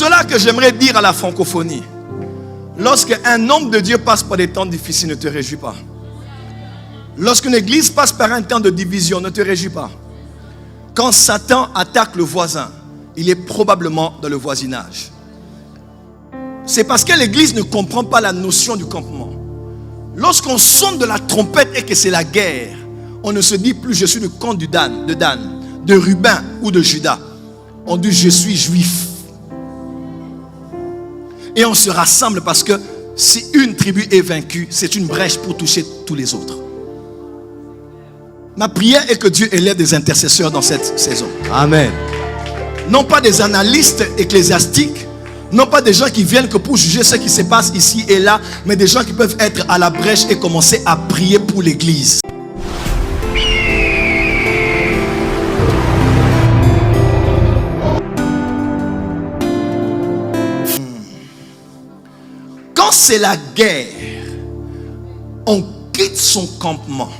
cela que j'aimerais dire à la francophonie, lorsque un homme de Dieu passe par des temps difficiles, ne te réjouis pas. Lorsqu'une église passe par un temps de division, ne te réjouis pas. Quand Satan attaque le voisin, il est probablement dans le voisinage. C'est parce que l'église ne comprend pas la notion du campement. Lorsqu'on sonne de la trompette et que c'est la guerre, on ne se dit plus je suis le camp de Dan, de Ruben ou de Judas. On dit je suis juif. Et on se rassemble parce que si une tribu est vaincue, c'est une brèche pour toucher tous les autres. Ma prière est que Dieu élève des intercesseurs dans cette saison. Amen. Non pas des analystes ecclésiastiques, non pas des gens qui viennent que pour juger ce qui se passe ici et là, mais des gens qui peuvent être à la brèche et commencer à prier pour l'église. Quand c'est la guerre, on quitte son campement.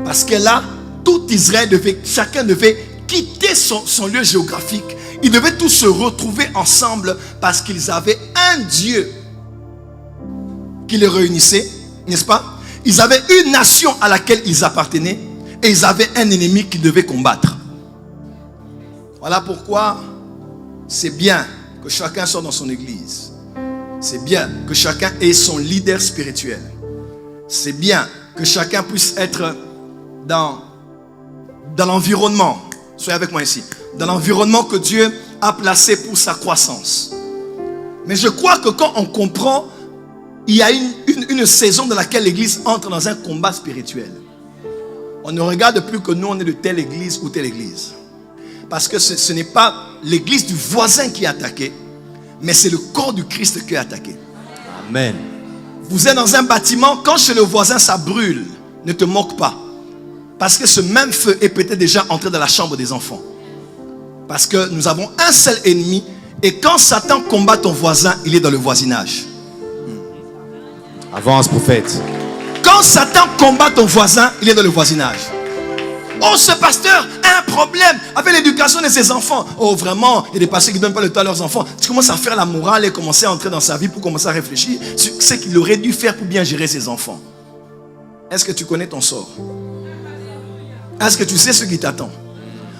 Parce que là, tout Israël chacun devait quitter son lieu géographique. Ils devaient tous se retrouver ensemble parce qu'ils avaient un Dieu qui les réunissait, n'est-ce pas? Ils avaient une nation à laquelle ils appartenaient et ils avaient un ennemi qu'ils devaient combattre. Voilà pourquoi c'est bien que chacun soit dans son église. C'est bien que chacun ait son leader spirituel. C'est bien que chacun puisse être dans l'environnement. Soyez avec moi ici. Dans l'environnement que Dieu a placé pour sa croissance. Mais je crois que quand on comprend, il y a une saison dans laquelle l'église entre dans un combat spirituel. On ne regarde plus que nous on est de telle église ou telle église. Parce que ce n'est pas l'église du voisin qui est attaquée, mais c'est le corps du Christ qui est attaqué. Amen. Vous êtes dans un bâtiment, quand chez le voisin ça brûle, ne te moque pas. Parce que ce même feu est peut-être déjà entré dans la chambre des enfants. Parce que nous avons un seul ennemi. Et quand Satan combat ton voisin, il est dans le voisinage. Avance, prophète. Quand Satan combat ton voisin, il est dans le voisinage. Oh, ce pasteur a un problème avec l'éducation de ses enfants. Oh, vraiment, il y a des pasteurs qui ne donnent pas le temps à leurs enfants. Tu commences à faire la morale et commencer à entrer dans sa vie pour commencer à réfléchir sur ce qu'il aurait dû faire pour bien gérer ses enfants. Est-ce que tu connais ton sort? Est-ce que tu sais ce qui t'attend?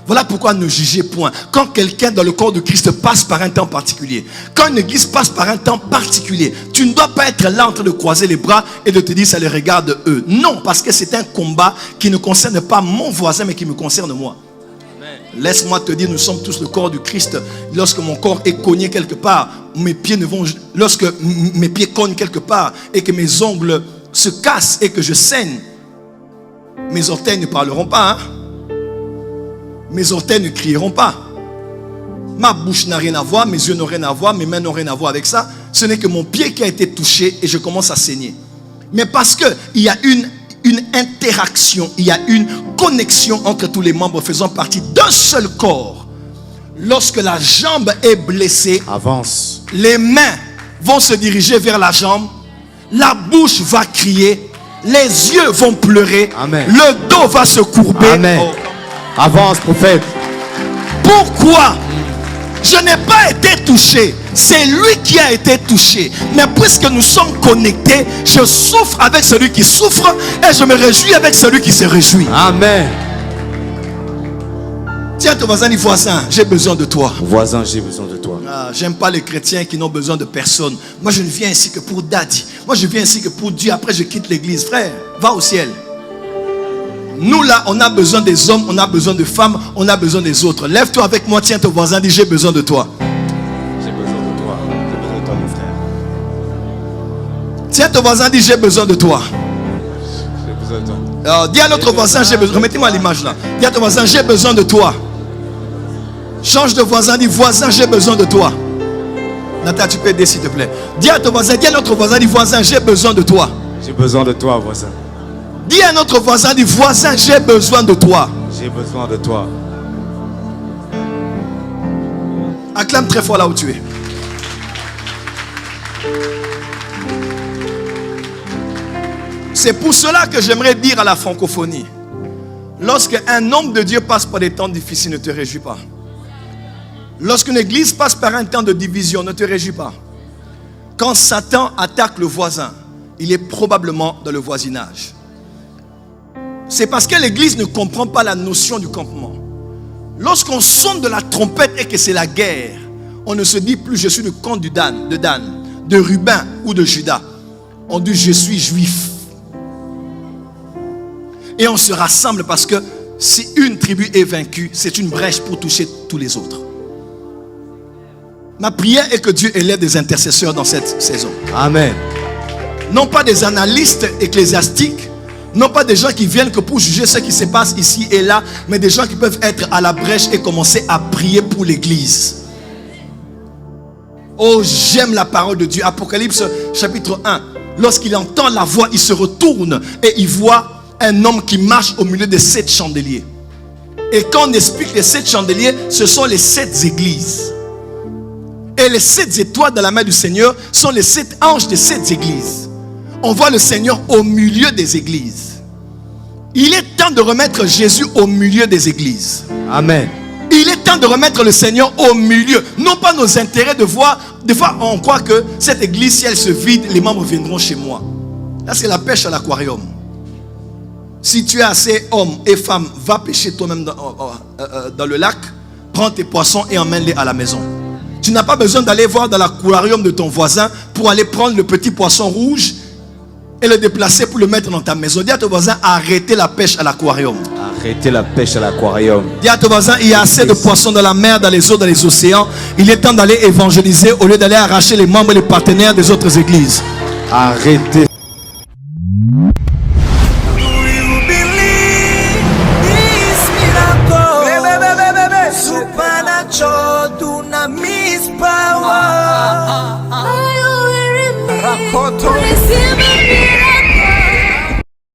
Voilà pourquoi ne jugez point. Quand quelqu'un dans le corps de Christ passe par un temps particulier, quand une église passe par un temps particulier, tu ne dois pas être là en train de croiser les bras et de te dire ça les regarde eux. Non, parce que c'est un combat qui ne concerne pas mon voisin mais qui me concerne moi. Laisse-moi te dire, nous sommes tous le corps du Christ. Lorsque mon corps est cogné quelque part, lorsque mes pieds cognent quelque part et que mes ongles se cassent et que je saigne, mes orteils ne parleront pas, hein? Mes orteils ne crieront pas. Ma bouche n'a rien à voir, mes yeux n'ont rien à voir, mes mains n'ont rien à voir avec ça. Ce n'est que mon pied qui a été touché et je commence à saigner. Mais parce qu'il y a une interaction, il y a une connexion entre tous les membres faisant partie d'un seul corps. Lorsque la jambe est blessée, avance. Les mains vont se diriger vers la jambe, la bouche va crier, les yeux vont pleurer, amen. Le dos va se courber. Amen. Oh. Avance, prophète. Pourquoi? Je n'ai pas été touché. C'est lui qui a été touché. Mais puisque nous sommes connectés, je souffre avec celui qui souffre et je me réjouis avec celui qui se réjouit. Amen. Tiens ton voisin, dis voisin, j'ai besoin de toi. Voisin, j'ai besoin de toi. J'aime pas les chrétiens qui n'ont besoin de personne. Moi je ne viens ici que pour Daddy. Moi je viens ici que pour Dieu. Après je quitte l'église. Frère, va au ciel. Nous là, on a besoin des hommes, on a besoin de femmes, on a besoin des autres. Lève-toi avec moi, tiens ton voisin, dis j'ai besoin de toi. J'ai besoin de toi. J'ai besoin de toi, mon frère. Tiens ton voisin, dis j'ai besoin de toi. J'ai besoin de toi. Alors, dis à l'autre voisin, j'ai besoin. Remettez-moi l'image là. Dis à ton voisin, j'ai besoin de toi. Change de voisin, dis voisin, j'ai besoin de toi. Nathan, tu peux aider s'il te plaît. Dis à ton voisin, dis à l'autre voisin, dis voisin, j'ai besoin de toi. J'ai besoin de toi, voisin. Dis à notre voisin, dis voisin, j'ai besoin de toi. J'ai besoin de toi. Acclame très fort là où tu es. C'est pour cela que j'aimerais dire à la francophonie, lorsque un homme de Dieu passe par des temps difficiles, ne te réjouis pas. Lorsqu'une église passe par un temps de division, ne te réjouis pas. Quand Satan attaque le voisin, il est probablement dans le voisinage. C'est parce que l'église ne comprend pas la notion du campement. Lorsqu'on sonne de la trompette et que c'est la guerre, on ne se dit plus je suis du camp de Dan, de Ruben ou de Judas. On dit je suis juif. Et on se rassemble parce que si une tribu est vaincue, c'est une brèche pour toucher tous les autres. Ma prière est que Dieu élève des intercesseurs dans cette saison. Amen. Non pas des analystes ecclésiastiques, non pas des gens qui viennent que pour juger ce qui se passe ici et là, mais des gens qui peuvent être à la brèche et commencer à prier pour l'église. Oh, j'aime la parole de Dieu. Apocalypse chapitre 1. Lorsqu'il entend la voix, il se retourne et il voit un homme qui marche au milieu des 7 chandeliers. Et quand on explique les 7 chandeliers, ce sont les 7 églises. Et les 7 étoiles dans la main du Seigneur sont les 7 anges des 7 églises. On voit le Seigneur au milieu des églises. Il est temps de remettre Jésus au milieu des églises. Amen. Il est temps de remettre le Seigneur au milieu. Non pas nos intérêts de voir. Des fois, on croit que cette église, si elle se vide, les membres viendront chez moi. Là, c'est la pêche à l'aquarium. Si tu es assez homme et femme, va pêcher toi-même dans le lac. Prends tes poissons et emmène-les à la maison. Tu n'as pas besoin d'aller voir dans l'aquarium de ton voisin pour aller prendre le petit poisson rouge et le déplacer pour le mettre dans ta maison. Dis à ton voisin, arrêtez la pêche à l'aquarium. Arrêtez la pêche à l'aquarium. Dis à ton voisin, il y a assez de poissons dans la mer, dans les eaux, dans les océans. Il est temps d'aller évangéliser au lieu d'aller arracher les membres et les partenaires des autres églises. Arrêtez. Receive